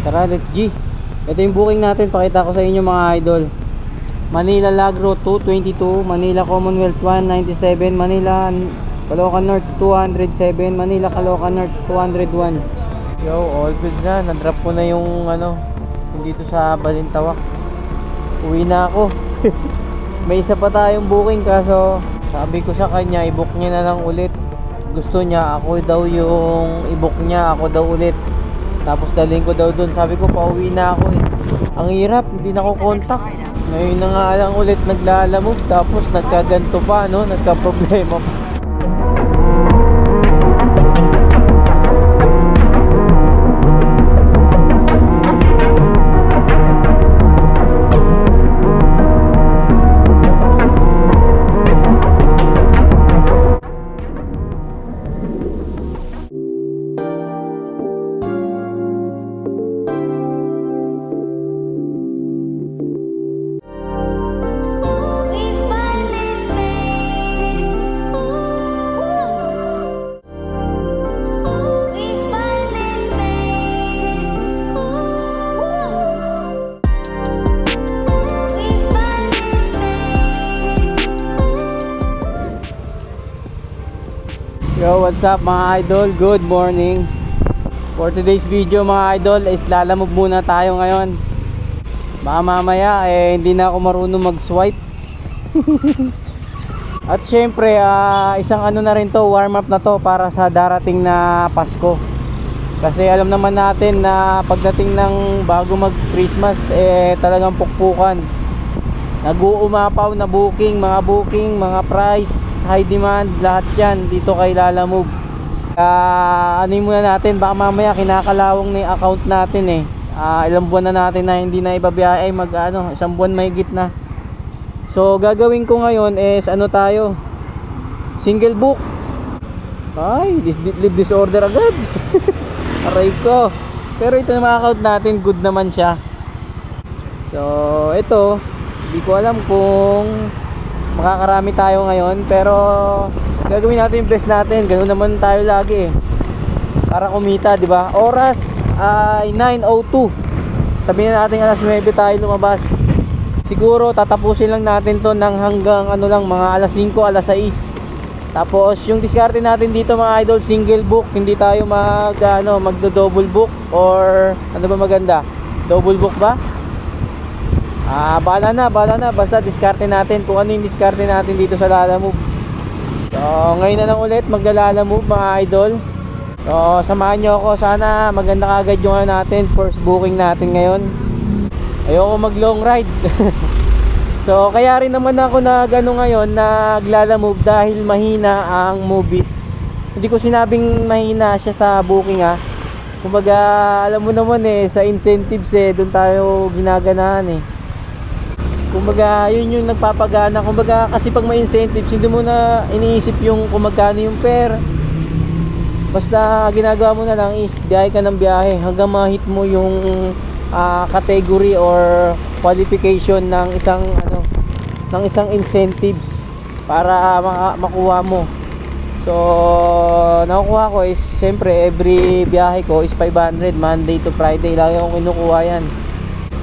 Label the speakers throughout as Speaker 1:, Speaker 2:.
Speaker 1: Tara, let's G. Ito yung booking natin, pakita ko sa inyo mga idol. Manila Lagro 222, Manila Commonwealth 197, Manila Caloocan North 207, Manila Caloocan North 201. Yo, all good na. Na-drop ko na yung dito sa Balintawak. Uwi na ako. May isa pa tayong booking, kaso sabi ko sa kanya i-book niya na lang ulit. Gusto niya ako daw yung i-book niya, ako daw ulit. Tapos dalhin ko daw dun. Sabi ko pauwi na ako eh. Ang hirap, hindi na ako contact. Ngayon na nga lang ulit naglalamog. Tapos nagkaganto pa, nagka-problema pa. Yo, what's up mga idol? Good morning. For today's video mga idol is lalamog muna tayo ngayon. Baka mamaya hindi na ako marunong mag-swipe. At syempre isang na rin to, warm up na to para sa darating na Pasko. Kasi alam naman natin na pagdating ng bago mag Christmas talagang pukpukan. Nag-uumapaw na booking, mga price, high demand, lahat yan dito kay Lalamove. Muna natin, baka mamaya kinakalawang na yung account natin ilang buwan na natin na hindi na ibabiyahe, isang buwan mahigit na. So gagawin ko ngayon is tayo, single book. Ay, leave disorder agad. Aray ko. Pero ito na mga account natin, good naman siya. So ito, hindi ko alam kung makakarami tayo ngayon, pero gagawin natin yung best natin. Ganoon naman tayo lagi para kumita, di ba? Oras ay 9:02. Sabihin natin alas 9 tayo lumabas. Siguro tatapusin lang natin to ng hanggang mga alas 5, alas 6. Tapos yung diskarte natin dito mga idol, single book. Hindi tayo magdo-double book, or ano ba maganda? Double book ba? Bahala na, basta diskarte natin kung ano yung diskarte natin dito sa Lalamove. So ngayon na lang ulit magla-Lalamove mga idol. So samahan nyo ako, sana maganda kagad yung natin, first booking natin ngayon. Ayoko mag long ride. So kaya rin naman ako ngayon nagla-Lalamove dahil mahina ang movie. Hindi ko sinabing mahina siya sa booking Kumbaga alam mo naman sa incentives doon tayo ginaganahan Kumbaga yun yung nagpapagana. Kumbaga kasi pag may incentives hindi mo na iniisip yung kung magkano yung fare. Basta ginagawa mo na lang is biyahe ka ng biyahe hanggang ma-hit mo yung category or qualification ng isang incentives para makuha mo. So nakukuha ko is syempre every biyahe ko is 500 Monday to Friday. Lagi akong kinukuha yan.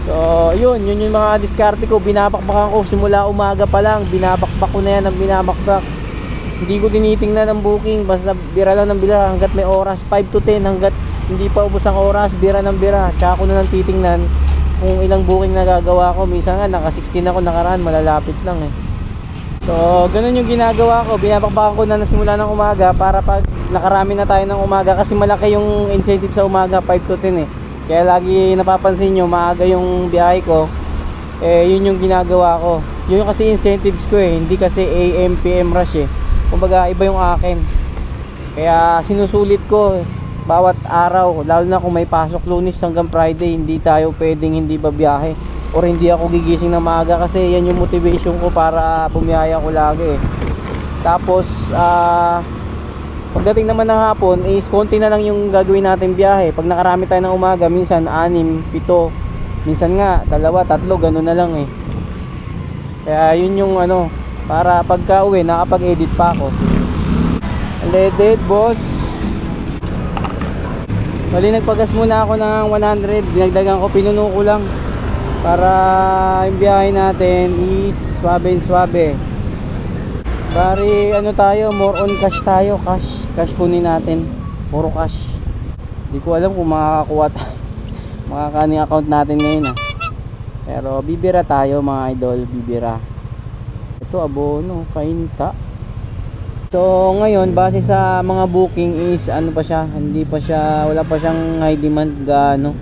Speaker 1: So yun yung mga diskarte ko. Binabakbakan ko simula umaga pa lang. Binabakbak ko na yan ng binabakbak. Hindi ko tinitingnan ng booking, basta bira lang ng bira hanggat may oras. 5 to 10 hanggat hindi pa ubos ang oras, bira ng bira. Tsaka ko na lang titingnan kung ilang booking na gagawa ko. Minsan nga naka 16 ako nakaraan, malalapit lang So ganun yung ginagawa ko. Binabakbakan ko na simula ng umaga para pag nakarami na tayo ng umaga, kasi malaki yung incentive sa umaga, 5 to 10 Kaya lagi napapansin nyo, maaga yung biyahe ko. Yun yung ginagawa ko. Yun yung kasi incentives ko hindi kasi AM, PM rush Kumbaga iba yung akin. Kaya sinusulit ko bawat araw, lalo na kung may pasok Lunes hanggang Friday. Hindi tayo pwedeng hindi babiyahe, or hindi ako gigising na maaga, kasi yan yung motivation ko para bumiyaya ko lagi Tapos pagdating naman ng hapon is konti na lang yung gagawin natin biyahe. Pag nakarami tayo ng umaga, minsan 6, 7, minsan nga 2, 3, gano'n na lang Kaya yun yung para pagka uwi nakapag-edit pa ako. Edit boss. Bali nagpagas muna ako ng 100, dinagdagan ko, pinuno ko lang para yung biyahe natin is swabe and swabe. Bari ano tayo, more on cash tayo, cash kunin natin, puro cash. Hindi ko alam kung makakakuha tayo makakano yung account natin ngayon pero bibira tayo mga idol, bibira. Ito abono, kainta. So ngayon base sa mga booking is ano pa siya, hindi pa siya, wala pa siyang high demand gaano.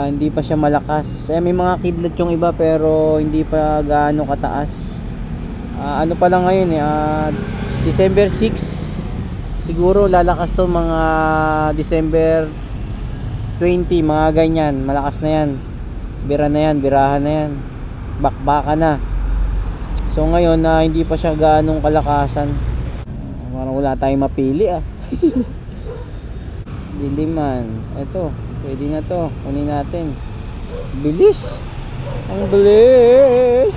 Speaker 1: Hindi pa siya malakas. May mga kidlat yung iba pero hindi pa gaano kataas. Ano pa lang ngayon December 6. Siguro lalakas to mga December 20, mga ganyan, malakas na yan. Bira na yan, birahan na yan. Bakbaka na. So ngayon hindi pa siya gaanong kalakasan. Parang wala tayong mapili Diliman. Ito, pwede na to. Kunin natin. Bilis. Ang bilis.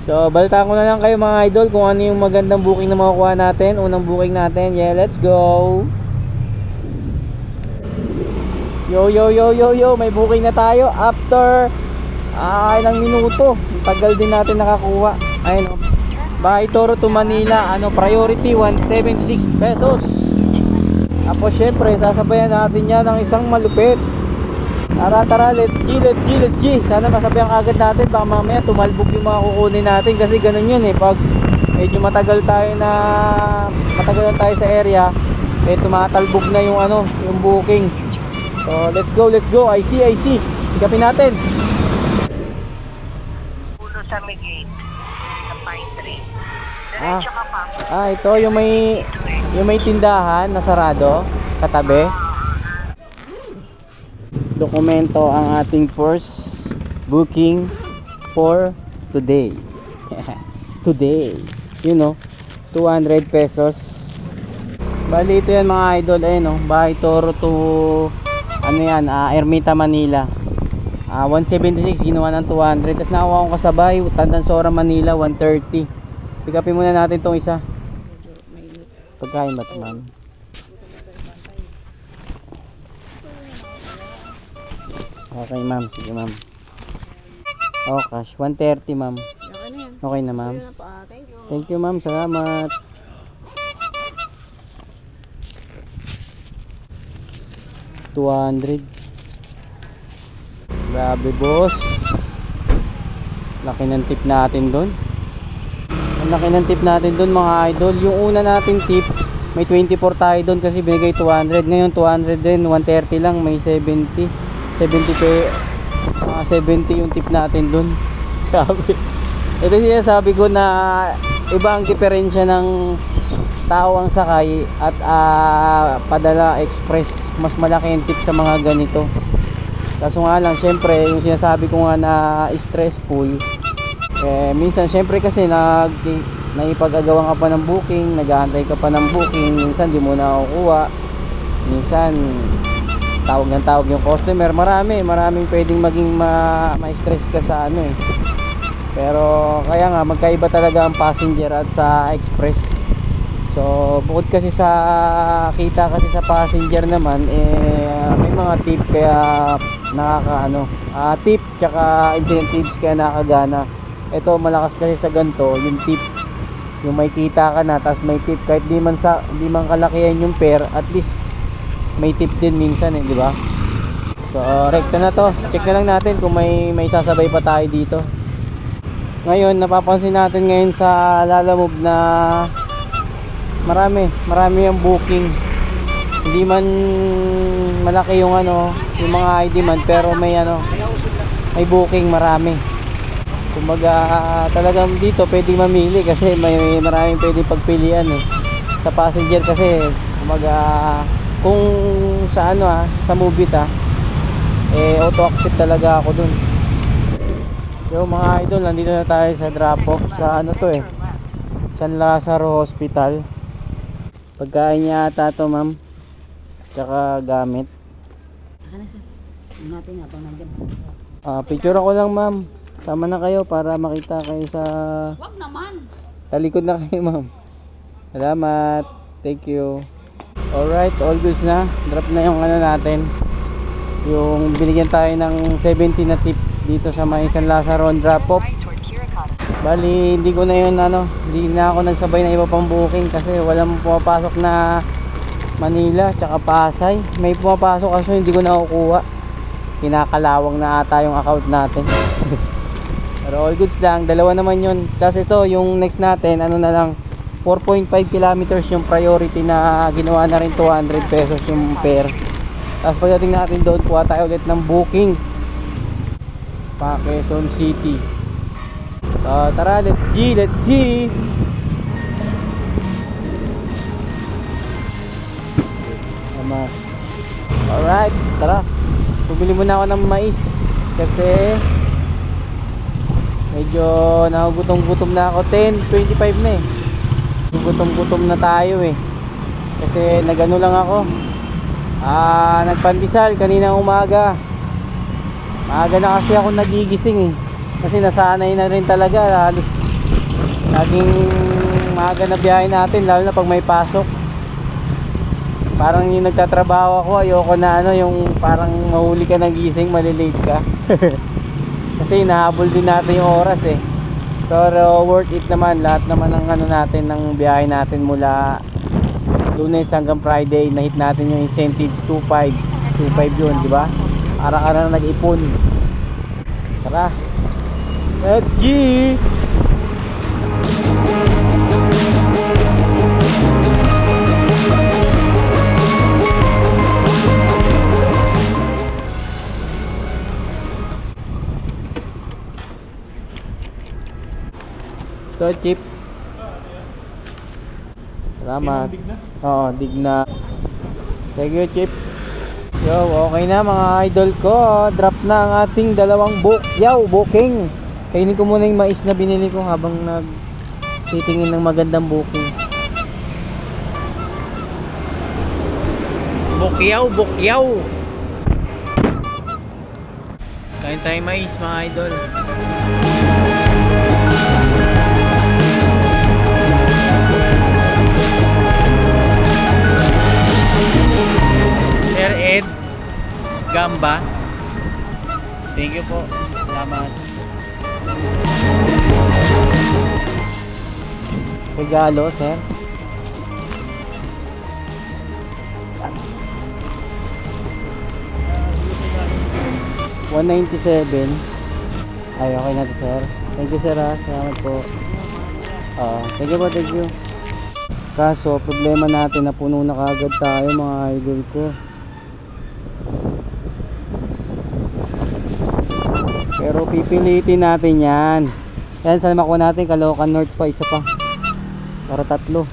Speaker 1: So, balitaan ko na lang kayo mga idol kung ano yung magandang booking na makukuha natin. Unang booking natin. Yeah, let's go. Yo, may booking na tayo after ilang minuto. Tagal din natin nakakuha. Ayun Bahay Toro to Manila, priority 176 pesos. Tapos syempre sasabayan natin yan ng isang malupit. Tara, let's G. Sana masabayan agad natin, baka mamaya tumalbog yung mga kukunin natin. Kasi ganun yun pag medyo matagal tayo sa area, tumatalbog na yung yung booking. So let's go. I see. Ikapin natin.
Speaker 2: Pulo sa Migate, sa Pine Tree. Diretso ka pa.
Speaker 1: Ito yung may tindahan na sarado katabi. Dokumento ang ating first booking for today. Today. 200 pesos. Bali ito yan mga idol. Bahay Toro to Ermita, Manila. 176 ginawa ng 200. Tapos nakakuha ko kasabay Tandansora, Manila 130. Pick upin muna natin tong isa. Pagkain ba ito, ma'am? Okay ma'am, sige ma'am. Cash 130 ma'am. Okay na ma'am. Thank you ma'am, salamat. $200. Grabe boss. Laki ng tip natin doon. Ang laki ng tip natin doon mga idol. Yung una nating tip, may 24 tayo doon kasi binigay 200. Ngayon 200 din, 130 lang, may 70 yung tip natin doon. Sabi. Ito siya sabi ko na iba ang diferensya ng tao ang sakay at padala express. Mas malaki yung tip sa mga ganito. Kaso nga lang syempre yung sinasabi ko nga na stressful, minsan syempre kasi naipag-agawan ka pa ng booking, nag-aantay ka pa ng booking, minsan di mo na nakukuha, minsan tawag yung customer, maraming pwedeng maging ma-stress ka sa pero kaya nga magkaiba talaga ang passenger at sa express. So bukod kasi sa kita kasi sa passenger naman may mga tip kaya tip tsaka incentives kaya nakagana. Ito malakas kasi sa ganito yung tip, yung may kita ka na tapos may tip kahit di man kalakihan yung fare, at least may tip din minsan di ba? So rekta na to, check na lang natin kung may sasabay pa tayo dito. Ngayon napapansin natin ngayon sa Lalamove na marami ang booking. Hindi man malaki yung yung mga ID man, pero may booking marami. Kumbaga talagang dito pwedeng mamili kasi may maraming pwedeng pagpilian sa passenger kasi kumbaga kung sa sa Movit auto accept talaga ako dun. So mga idol, nandito na tayo sa drop off sa San Lazaro Hospital. Pagkain niya ata to ma'am, tsaka gamit. Picture ako lang ma'am, sama na kayo para makita kayo sa
Speaker 3: wag naman,
Speaker 1: talikod na kayo ma'am. Salamat, thank you. Alright, all goods na. Drop na yung ano natin. Yung binigyan tayo ng 70 na tip dito sa may San Lazaro on drop off. Bali, hindi ko na yun hindi na ako nagsabay na iba pang booking kasi walang pumapasok na Manila tsaka Pasay. May pumapasok kasi hindi ko nakukuha. Kinakalawang na ata yung account natin. Pero all goods lang, dalawa naman yun. Kasi ito, yung next natin, na lang, 4.5 kilometers yung priority na ginawa na rin 200 pesos yung fare. Tapos pagdating natin doon, kuha tayo ulit ng booking pa Quezon City. So tara, let's see. Alright, tara. Bumili muna ako ng mais kasi medyo nagugutom na ako. 10:25 na eh. Gutom na tayo eh. Kasi nagano lang ako. Nagpandesal kaninang umaga. Maaga na kasi ako nagigising eh. Kasi nasanay na rin talaga. Halos laging maaga na biyahe natin, lalo na pag may pasok. Parang yung nagtatrabaho ako, ayoko na yung parang mahuli ka ng gising, malilate ka. Kasi hinahabol din natin yung oras eh. Pero worth it naman, lahat naman ng natin, ng biyahe natin mula Lunes hanggang Friday, na hit natin yung incentive 2.5 yun, di ba? Araw-araw na nag-ipon. Tara, let's go! Ito, chip. Salamat. Oo, dig na. Thank you, chip. Yo, okay na mga idol ko. Drop na ang ating dalawang booking. Kainin ko muna yung mais na binili ko habang nagtitingin ng magandang booking. Bukyaw. Kain tayo mais mga idol. Sir Ed Gamba, thank you po, salamat. Regalo sir. $197. Ay, okay na to sir. Thank you sir ha, salamat po. Thank you po, thank you. Kaso problema natin, napuno na kaagad tayo mga idol ko. Pero pipilitin natin yan. Yan, sana makuha natin Caloocan North pa, isa pa. Para 3.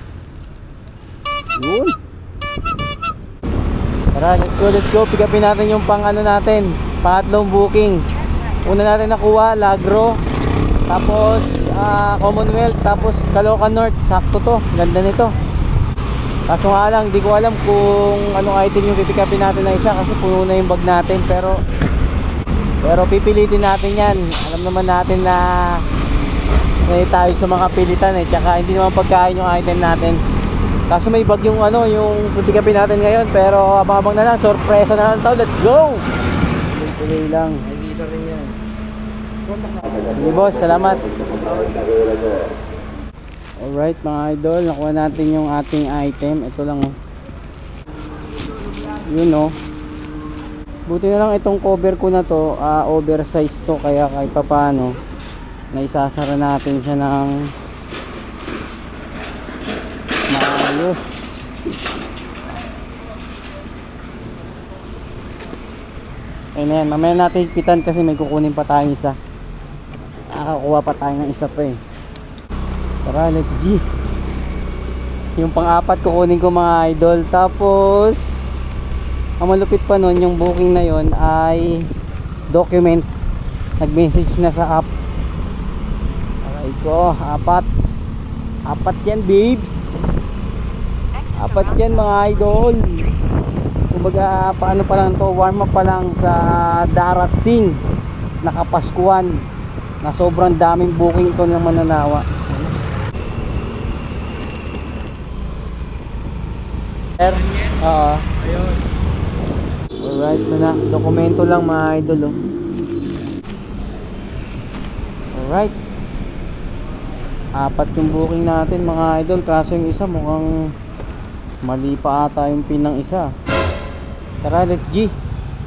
Speaker 1: Yun. Tara, let's go. Pick upin natin yung pang natin, pangatlong booking. Una natin nakuha, Lagro. Tapos Commonwealth, tapos Caloocan North. Sakto to, ganda nito. Kaso nga lang, di ko alam kung anong item yung pipick upin natin na isa, kasi puno na yung bag natin. Pero pipilitin natin yan. Alam naman natin na may tayo sa mga pilitan eh. Tsaka hindi naman pagkain yung item natin. Kaso may bag yung yung pipick upin natin ngayon. Pero abang-abang na lang, sorpresa na lang to. Let's go! Tuloy lang.
Speaker 3: Dito rin yan.
Speaker 1: Sige boss, salamat. Alright mga idol, nakuha natin yung ating item. Ito lang yun buti na lang itong cover ko na to, oversize to, kaya kahit papano naisasara natin siya ng maayos. Ayan, mamaya natin higpitan kasi may kukunin pa tayong isa. Nakakuha pa tayo ng isa pa eh. Tara, let's go. Yung pang-apat kukunin ko mga idol. Tapos ang malupit pa nun, yung booking na yon ay documents. Nag-message na sa app. Aray ko, apat yan babes. Apat yan mga idol. Kumbaga paano pa lang to, warm up pa lang sa darating na Kapaskuhan na sobrang daming booking ito ng mananawa. Sir, Oo.
Speaker 3: Ayun.
Speaker 1: Alright, ito na. Dokumento lang mga idol, oh. Alright. 4 yung booking natin mga idol. Kaso yung isa mukhang mali pa ata yung pin ng isa. Tara, let's G.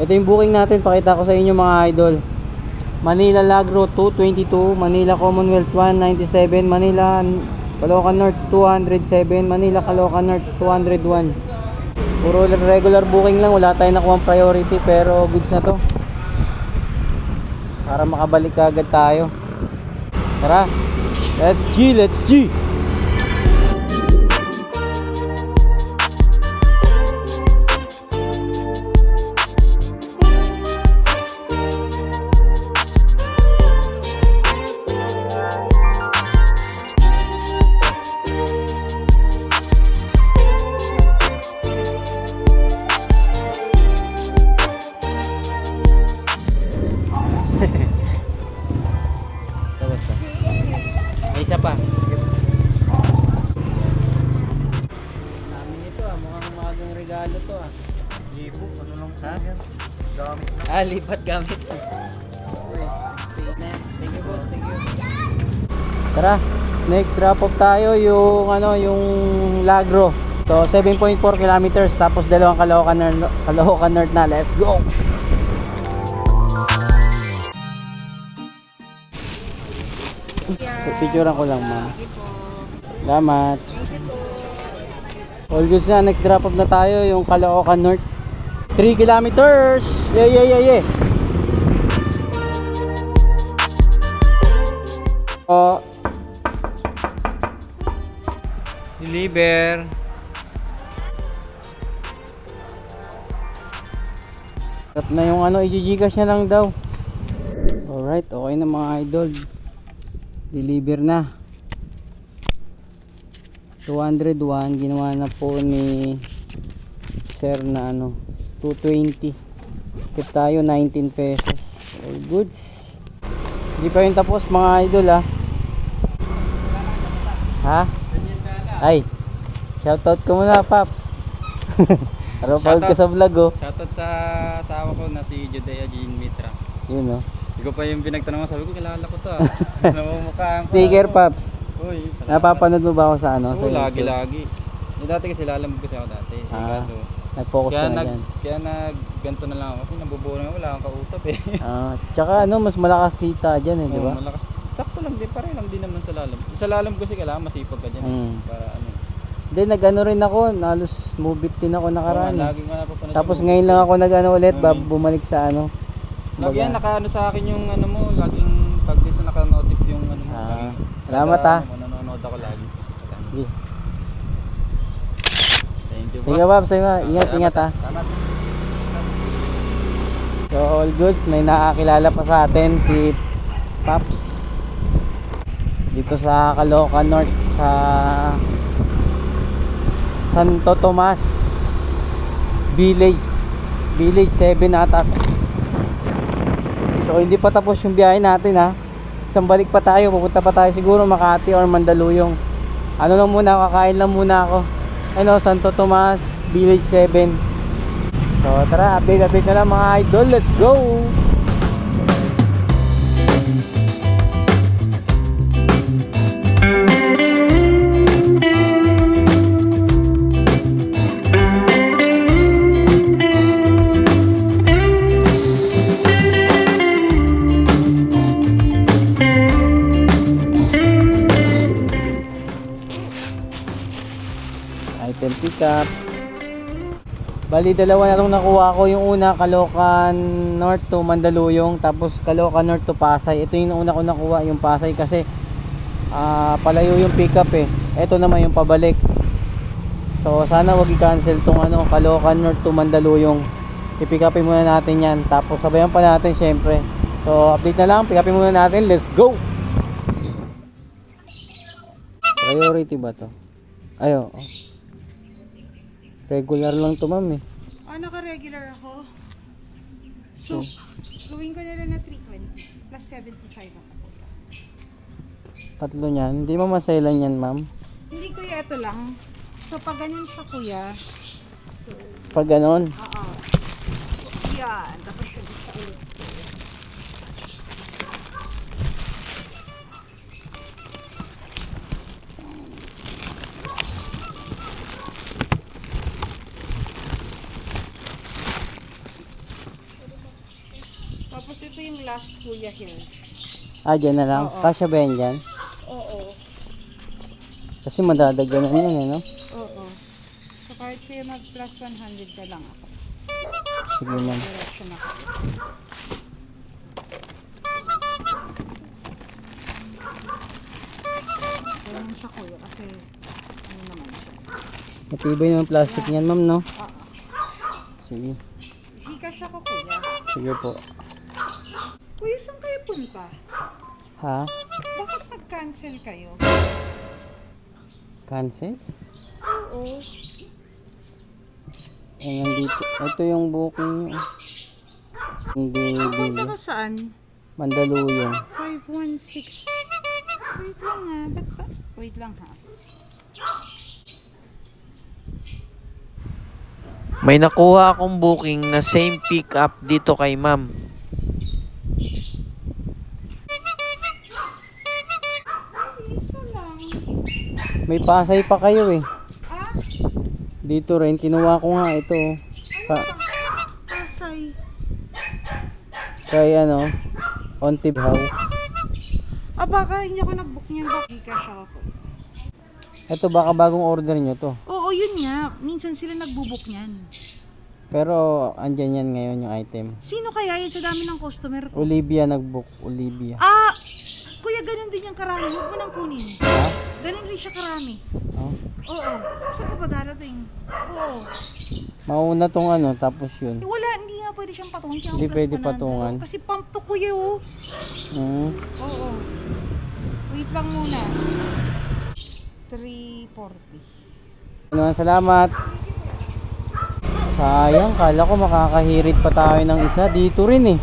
Speaker 1: Ito yung booking natin. Pakita ko sa inyo mga idol. Manila Lagro 222, Manila Commonwealth 197, Manila Caloocan North 207, Manila Caloocan North 201. Puro regular booking lang, wala tayong nakuha priority, pero goods na to para makabalik agad tayo. Tara, let's G, let's G. Tapos may isa pa. Dami nito mukhang magang regalo to
Speaker 3: Libo, ano lang
Speaker 1: Ha?
Speaker 3: yan? Gamit na.
Speaker 1: Lipat gamit. Stay na. Thank you boss, thank you. Tara, next drop off tayo yung yung Lagro. So 7.4 kilometers tapos dalawang Caloocan North na. Let's go. Picturean ko lang, ma'am. Salamat. All goods na, next drop off na tayo yung Caloocan North. 3 kilometers. Yeah. Oh. Deliver. Tap na yung i-gcash na lang daw. Alright, okay na mga idol. Deliver na. 201 ginawa na po ni sir na 220. Tip tayo 19 pesos. All goods. Hindi pa rin tapos mga idol ha. Ay, shoutout ko muna Paps. Aropal ka sa vlog oh.
Speaker 3: Shoutout sa asawa ko na si Judea Jean Mitra.
Speaker 1: Yun oh.
Speaker 3: Hindi ko pa yung pinagtanong, sabi ko kilala ko to Namumukhaan ko.
Speaker 1: Sticker Paps.
Speaker 3: Uy,
Speaker 1: Napapanood mo ba ako sa
Speaker 3: Oo,
Speaker 1: sa
Speaker 3: lagi.
Speaker 1: YouTube?
Speaker 3: Dati kasi lalamog kasi ako dati. Kaso,
Speaker 1: Nag-focus ka na dyan.
Speaker 3: kaya ganito na lang ako. Kasi nabubuo na wala akong kausap eh.
Speaker 1: Tsaka mas malakas kita dyan di ba?
Speaker 3: Oo, malakas. Sakto lang din, pareho lang din naman sa lalam. Sa lalam kasi kailangan masipag ka dyan. Para
Speaker 1: Hindi, nag-ano rin ako, halos movie din ako nakaraan.
Speaker 3: lagi nga napapanood.
Speaker 1: Tapos
Speaker 3: yung
Speaker 1: ngayon lang ako nag-ano ulit,
Speaker 3: Mm.
Speaker 1: bumalik sa
Speaker 3: Lagi yan, nakaano sa akin yung mo, laging pag dito naka-notif yung mo.
Speaker 1: Salamat
Speaker 3: Nanonood ako lagi.
Speaker 1: Sige.
Speaker 3: Thank you,
Speaker 1: Sige Babs, ingat ha.
Speaker 3: Salamat.
Speaker 1: So all goods, may nakakilala pa sa atin si Paps dito sa Caloocan North sa Santo Tomas Village 7 ata. So hindi pa tapos yung biyahe natin ha. Isang balik pa tayo, pupunta pa tayo siguro Makati or Mandaluyong. Lang muna, kakain lang muna ako. Santo Tomas Village 7. So tara, update na lang mga idol. Let's go! Item pick up. Bali dalawa na itong nakuha ko. Yung una Caloocan North to Mandaluyong, tapos Caloocan North to Pasay. Ito yung una ko nakuha, yung Pasay, kasi palayo yung pick up ito naman yung pabalik. So sana wag i-cancel tong Caloocan North to Mandaluyong. I-pick upin muna natin yan, tapos sabayan pa natin syempre. So update na lang, pick upin muna natin. Let's go! Priority ba to? Ayo. Regular lang to ma'am
Speaker 4: Naka-regular ako. So, gawin ko na lang na 320 plus 75 ako.
Speaker 1: Tatlo niyan. Hindi mo masailan yan ma'am.
Speaker 4: Hindi kuya, ito lang. So, pag ganyan siya kuya, so
Speaker 1: Pag ganon.
Speaker 4: Oo. Yan. Tapos yung isa ulit. Tapos ito yung last kuya here.
Speaker 1: Ah, dyan na lang.
Speaker 4: Oo.
Speaker 1: Kasya ba yan dyan?
Speaker 4: Oo.
Speaker 1: Kasi madadagdagan yan eh, no?
Speaker 4: Oo. So kahit kayo mag plus 100 ka lang ako.
Speaker 1: Sige ma'am.
Speaker 4: Direction ako. Kaya naman siya kuya kasi ano naman siya.
Speaker 1: Matibay yung plastic niyan ma'am, no?
Speaker 4: Oo.
Speaker 1: Sige.
Speaker 4: Hika siya ko kuya.
Speaker 1: Sige po.
Speaker 4: Kuya, saan kayo punta?
Speaker 1: Ha?
Speaker 4: Bakit nag-cancel kayo?
Speaker 1: Cancel?
Speaker 4: Oo.
Speaker 1: Eh, nandito. Ito yung booking nyo. Hindi
Speaker 4: Punta
Speaker 1: bili.
Speaker 4: ka saan?
Speaker 1: Mandaluyong.
Speaker 4: 516. Wait lang ha. Ba't ba? Wait lang ha.
Speaker 5: May nakuha akong booking na same pick up dito kay ma'am.
Speaker 4: Isa lang.
Speaker 1: May Pasay pa kayo eh.
Speaker 4: Ah?
Speaker 1: Dito rin. Kinuha ko nga ito.
Speaker 4: Ano ba? Pasay.
Speaker 1: Kay ano, Ontibhaw.
Speaker 4: Ah, baka hindi ako nag-book niyan. Baka hika siya ako.
Speaker 1: Ito baka bagong order nyo to.
Speaker 4: Oo, yun nga. Minsan sila nagbo-book niyan.
Speaker 1: Pero andyan yan ngayon yung item.
Speaker 4: Sino kaya yun sa dami ng customer ko?
Speaker 1: Olivia nag-book. Olivia.
Speaker 4: Ah! Kuya, ganun din yung karami. Huwag mo nang kunin.
Speaker 1: Ha?
Speaker 4: Ganun rin siya karami.
Speaker 1: Oh.
Speaker 4: Oo. Saan ka pa darating? Oo.
Speaker 1: Mauna tong ano, tapos yun.
Speaker 4: Eh, wala, hindi nga pwede siyang patungan. Kaya
Speaker 1: Hindi
Speaker 4: plus
Speaker 1: pwede
Speaker 4: 100.
Speaker 1: patungan.
Speaker 4: Kasi pump to kuya oh.
Speaker 1: Hmm.
Speaker 4: Oo. Wait lang muna. 340.
Speaker 1: Salamat. Sayang, kala ko makakahirit pa tayo ng isa. Dito rin eh.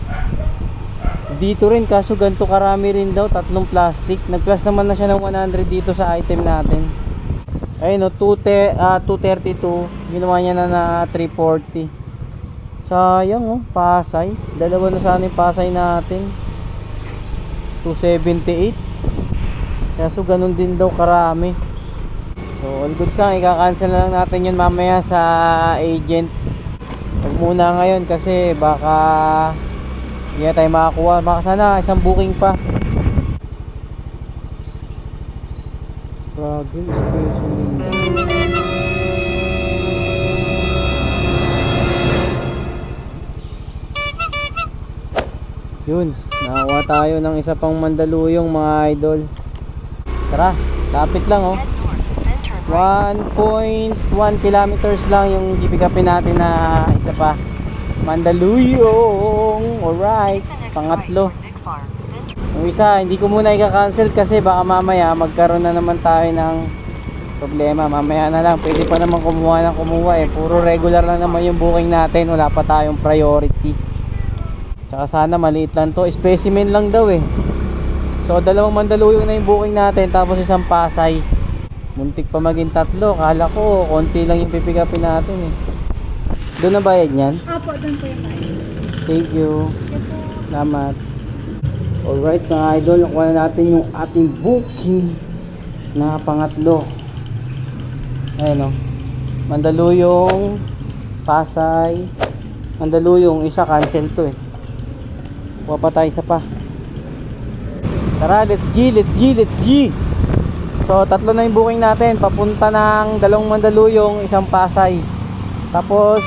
Speaker 1: Dito rin, kaso ganito karami rin daw, 3 plastic. Nag-plus naman na siya ng 100 dito sa item natin. Ayun no, 232. Ginawa niya na 340. Sayang oh, Pasay. Dalawa na sana yung Pasay natin. 278. Kaso ganun din daw karami. So all goods lang, ika-cancel na lang natin yun mamaya sa agent. Huwag muna ngayon kasi baka hindi na tayo makakuha. Baka sana isang booking pa. Struggle, yun, nakakuha tayo ng isa pang Mandaluyong mga idol. Tara, lapit lang oh. 1.1 kilometers lang yung pipikapin natin na isa pa Mandaluyong. Alright, pangatlo. Yung isa, hindi ko muna i-cancel kasi baka mamaya magkaroon na naman tayo ng problema. Mamaya na lang, pwede pa naman kumuha ng kumuha eh. Puro regular lang naman yung booking natin, wala pa tayong priority. Tsaka sana maliit lang to, specimen lang daw eh. So dalawang Mandaluyong na yung booking natin, tapos isang Pasay. Muntik pa maging 3, kala ko konti lang yung pipikapin natin eh. Doon na bayad niyan?
Speaker 4: Opo, doon po yung tayo.
Speaker 1: Thank you. Salamat. Alright mga idol, nakuha na natin yung ating booking na pangatlo. Ayan o, Mandaluyong, Pasay, Mandaluyong, isa cancel to eh. Kuha pa tayo isa pa. Tara, let's G, let's G, let's G. So 3 na yung booking natin, papunta ng 2 Mandaluyong, isang Pasay. Tapos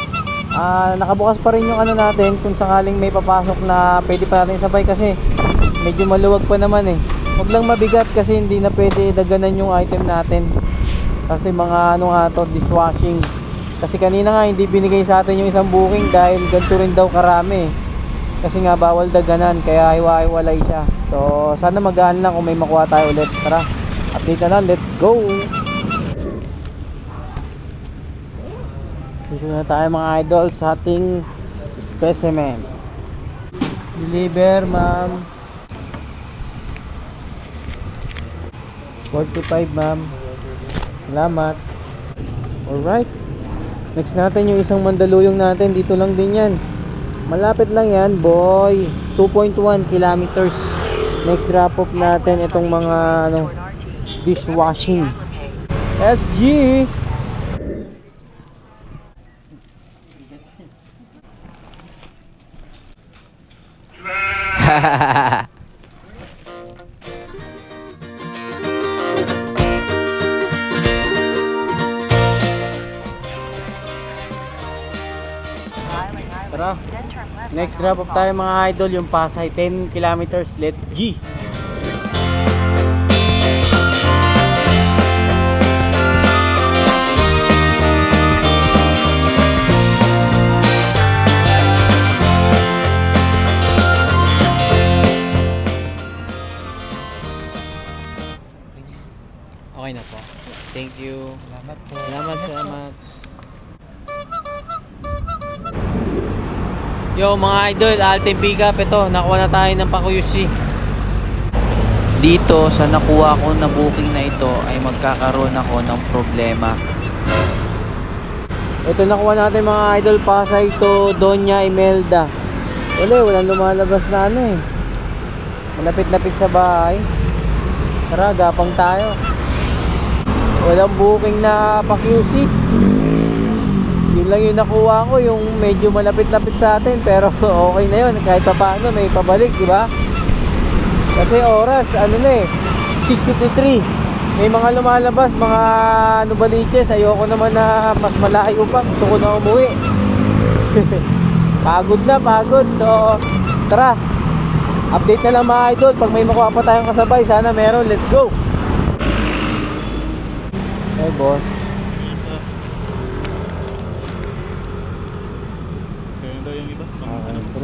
Speaker 1: nakabukas pa rin yung ano natin kung sakaling may papasok na pwede pa natin sabay kasi medyo maluwag pa naman eh. Huwag lang mabigat kasi hindi na pwede daganan yung item natin. Kasi mga ano nga to, dishwashing. Kasi kanina nga hindi binigay sa atin yung isang booking dahil ganito rin daw karami eh. Kasi nga bawal daganan kaya hiwa-hiwalay siya. So sana magaan lang kung may makuha tayo ulit. Tara, update na lang, let's go! Dito na tayo mga idol sa ating specimen. Deliver ma'am. 45 ma'am. Salamat. Alright. Next natin yung isang Mandaluyong natin. Dito lang din yan. Malapit lang yan, boy. 2.1 kilometers. Next drop off natin itong mga ano, dishwashing. SG. Tara. Next drop off tayo mga idol, yung Pasay 10 kilometers. Let's G. Okay na po. Thank you.
Speaker 3: Salamat po.
Speaker 1: Salamat. Yo mga idol, Alten Pickup, ito, nakuha na tayo ng Pakuyusi.
Speaker 5: Dito sa nakuha ko na booking na ito ay magkakaroon ako ng problema.
Speaker 1: Ito nakuha natin mga idol, Pasay to Doña Imelda. Walang lumalabas na ano eh. Malapit-lapit sa bahay. Tara, gapang tayo. Walang booking na Pakuyusi. Yun lang yung nakuha ko, yung medyo malapit-lapit sa atin, pero okay na yun, kahit pa paano may pabalik, di ba? Kasi oras, ano na eh, 6:53. May mga lumalabas, mga baliches, ayoko naman na mas malayo pa, gusto ko na umuwi. Pagod. So, tara, update na lang mga idol, pag may makuha pa tayong kasabay, sana meron, let's go! Hey boss.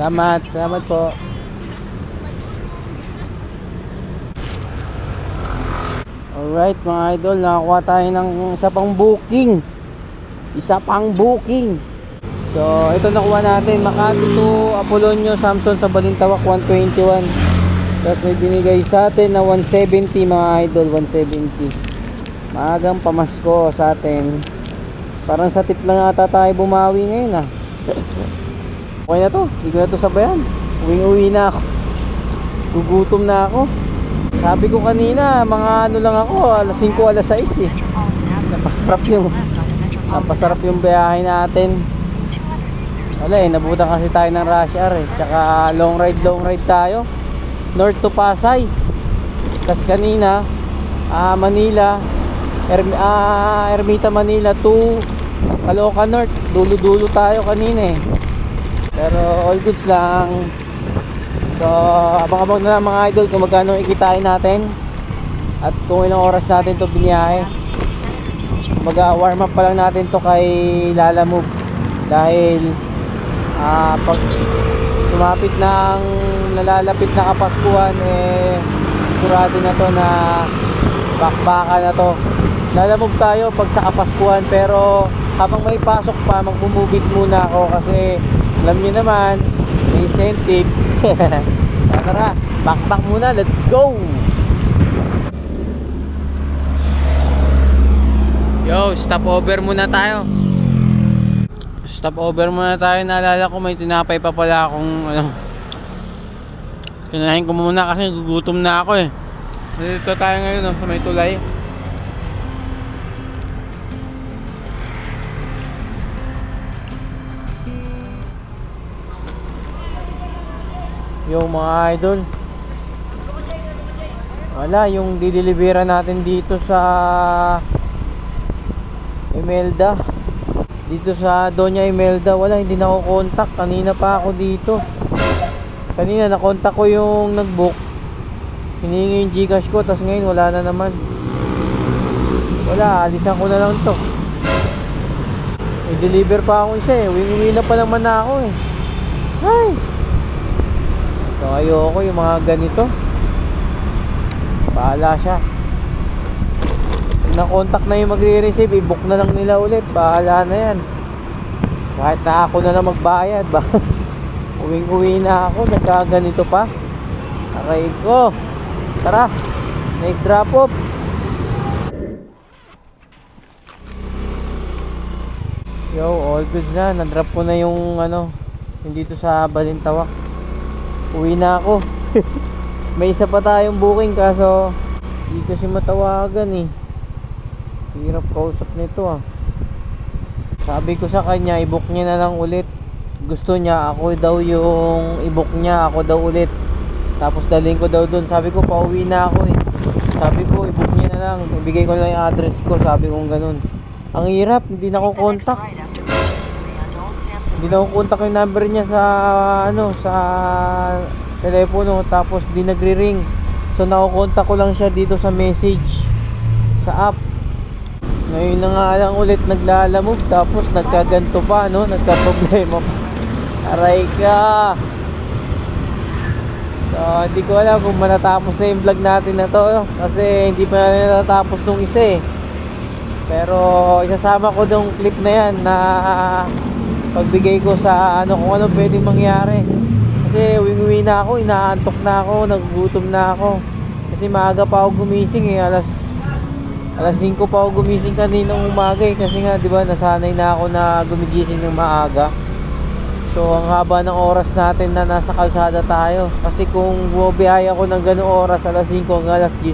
Speaker 1: Salamat po. Alright mga idol, nakakuha tayo ng isa pang booking. So ito nakuha natin, Makati to Apolonio Samson sa Balintawak 121. Tapos may binigay sa atin na 170 mga idol, 170. Maagang pamasko sa atin. Parang sa tip lang ata tayo bumawi ngayon ah. Okay na to, hindi ko na to sabayan. Uwi na ako. Gugutom na ako. Sabi ko kanina, mga ano lang ako, alas 5, alas 6 eh. Napasarap yung biyahe natin. Wala eh, nabutan kasi tayo ng rush hour eh. Tsaka long ride tayo. North to Pasay. Tapos kanina, Manila, Ermita Manila to Caloocan North. Dulo-dulo tayo kanina eh. Pero all goods lang. So abang-abang na lang mga idol kung magkano ikitain natin at kung ilang oras natin to biniyahe. Mag-warm up pa lang natin to kay Lala Move. Dahil pag tumapit ng nalalapit na Kapaskuhan eh sigurado na to na bakbaka na to. Lala Move tayo pag sa Kapaskuhan, pero habang may pasok pa magbumubit muna ako kasi alam nyo naman, may incentive. Tara, back muna, let's go! Yo, stop over muna tayo. Naalala ko may tinapay pa pala akong kinahin ko muna kasi gugutom na ako eh. Dito tayo ngayon sa may tulay. Yung mga idol, wala yung didelivery natin dito sa Imelda, dito sa Doña Imelda. Wala, hindi na ako contact. Kanina pa ako dito. Kanina na-contact ko yung nag-book, hiningi yung Gcash ko, tas ngayon wala na naman. Wala, alisan ko na lang to. May deliver pa ako isa eh. Uwi na pa naman ako eh. Ay, so ayoko yung mga ganito. Bahala siya. Na-contact na yung magre-receive, i-book na lang nila ulit. Bahala na yan. Kahit na ako na lang magbayad ba. Uwing-uwi na ako, nagkaganito pa. Aray ko. Tara, next drop off. Yo, all good na. Na-drop ko na yung ano, yung dito sa Balintawak. Uwi na ako. May isa pa tayong booking kaso hindi kasi matawagan eh. Hirap kausap nito ah. Sabi ko sa kanya, i-book niya na lang ulit. Gusto niya, ako daw yung i-book niya, ako daw ulit. Tapos dalhin ko daw dun. Sabi ko, pauwi na ako eh. Sabi ko, i-book niya na lang. Ibigay ko na lang yung address ko. Sabi ko ganun. Ang hirap, hindi na ako contact. Hindi na ako contact yung number niya sa ano, sa telepono. Tapos di nagre-ring. So nakokontak ko lang siya dito sa message sa app. Ngayon na nga lang ulit naglalamove. Tapos nagkaganto pa, no? Nagka-problema pa. Aray ka. So hindi ko alam kung matatapos na yung vlog natin na to. Kasi hindi pa na natatapos nung isa eh. Pero isasama ko yung clip na yan na pagbigay ko sa ano, kung ano pwedeng mangyari. Kasi uwi na ako, inaantok na ako, nagugutom na ako. Kasi maaga pa ako gumising eh, alas 5 pa ako gumising kaninang umaga eh. Kasi nga 'di ba nasanay na ako na gumigising ng maaga. So ang haba ng oras natin na nasa kalsada tayo. Kasi kung bumiyahe ako ng ganung oras, alas 5 hanggang alas 10,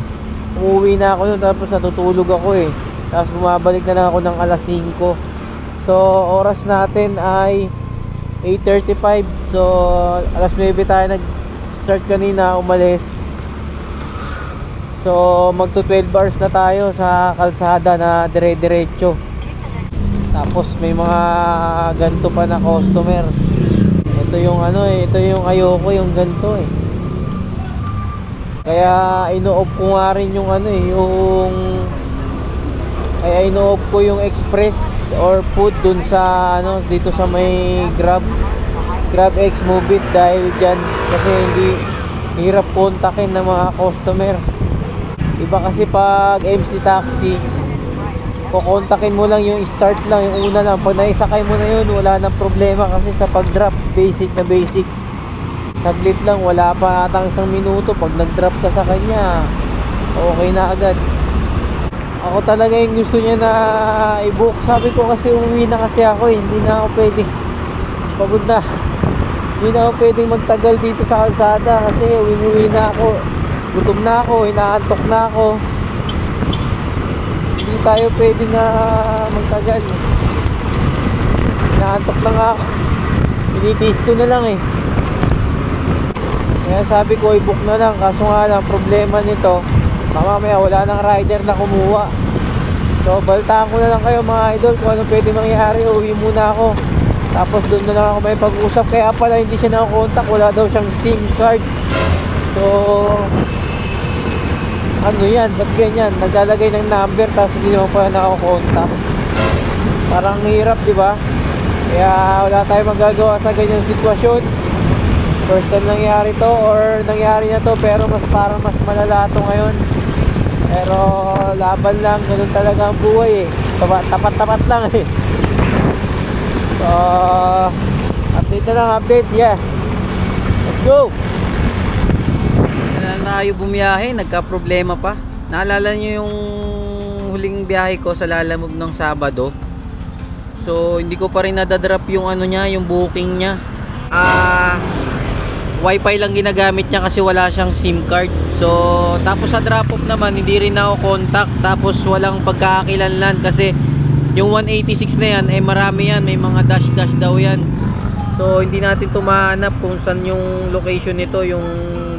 Speaker 1: umuwi na ako nun, tapos natutulog ako eh. Tapos bumabalik na lang ako ng alas 5. So oras natin ay 8:35. So alas 9 tayo nag-start kanina, umalis. So magto 12 hours na tayo sa kalsada na dire-diretso. Tapos may mga ganto pa na customer. Ito yung ano eh, ito yung ayoko yung ganto eh. Kaya ino-off ko nga rin yung ano eh, yung kaya ino-off ko yung express or food dun sa ano, dito sa may Grab X Move It dahil dyan kasi hindi hirap kontakin ng mga customer. Iba kasi pag MC Taxi, kukontakin mo lang yung start lang, yung una lang. Pag naisakay mo na yun, wala nang problema kasi sa pag-drop, basic na basic. Saglit lang, wala pa atang 1 minuto. Pag nag-drop ka sa kanya, okay na agad. Ako talaga yung gusto niya na i-book. Sabi ko kasi umuwi na kasi ako eh. Hindi na ako pwedeng, pagod na. Hindi na ako pwedeng magtagal dito sa kalsada kasi uwi na ako. Gutom na ako, inaantok na ako. Hindi tayo pwede na magtagal. Inaantok na nga ako. Pinitiis ko na lang eh. Kaya sabi ko i-book na lang. Kaso nga lang problema nito, mamaya wala nang rider na kumuha. So baltaan ko na lang kayo mga idol kung ano pwede mangyari. Uwi muna ako. Tapos doon na lang ako may pag-usap. Kaya pala hindi siya nakakontak. Wala daw siyang SIM card. So ano yan, ba't ganyan? Naglalagay ng number tapos hindi naman pala nakakontak. Parang hirap, di ba? Kaya wala tayong magagawa sa ganyang sitwasyon. First time nangyari to or nangyari na to, pero parang mas malala to ngayon. Pero laban lang, ganun talaga ang buhay eh. Tapat-tapat lang eh. So update na lang, update, yeah. Let's go!
Speaker 3: Na tayo bumiyahe, nagka-problema pa. Naalala nyo yung huling biyahe ko sa Lalamove ng Sabado? So hindi ko pa rin nadadrop yung ano niya, yung booking niya. Wi-Fi lang ginagamit niya kasi wala siyang SIM card. So tapos sa drop off naman hindi rin ako contact. Tapos walang pagkakakilanlan kasi yung 186 na yan ay marami yan, may mga dash daw yan. So hindi natin tumahanap kung saan yung location nito, yung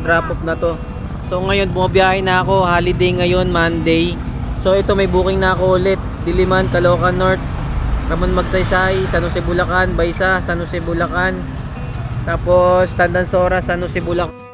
Speaker 3: drop off na to. So ngayon bumabiyahe na ako, holiday ngayon, Monday. So ito may booking na ako ulit, Diliman, Caloocan North, Ramon Magsaysay, San Jose Bulacan, Baysa, San Jose Bulacan, tapos Tandansora, San Jose Bulacan.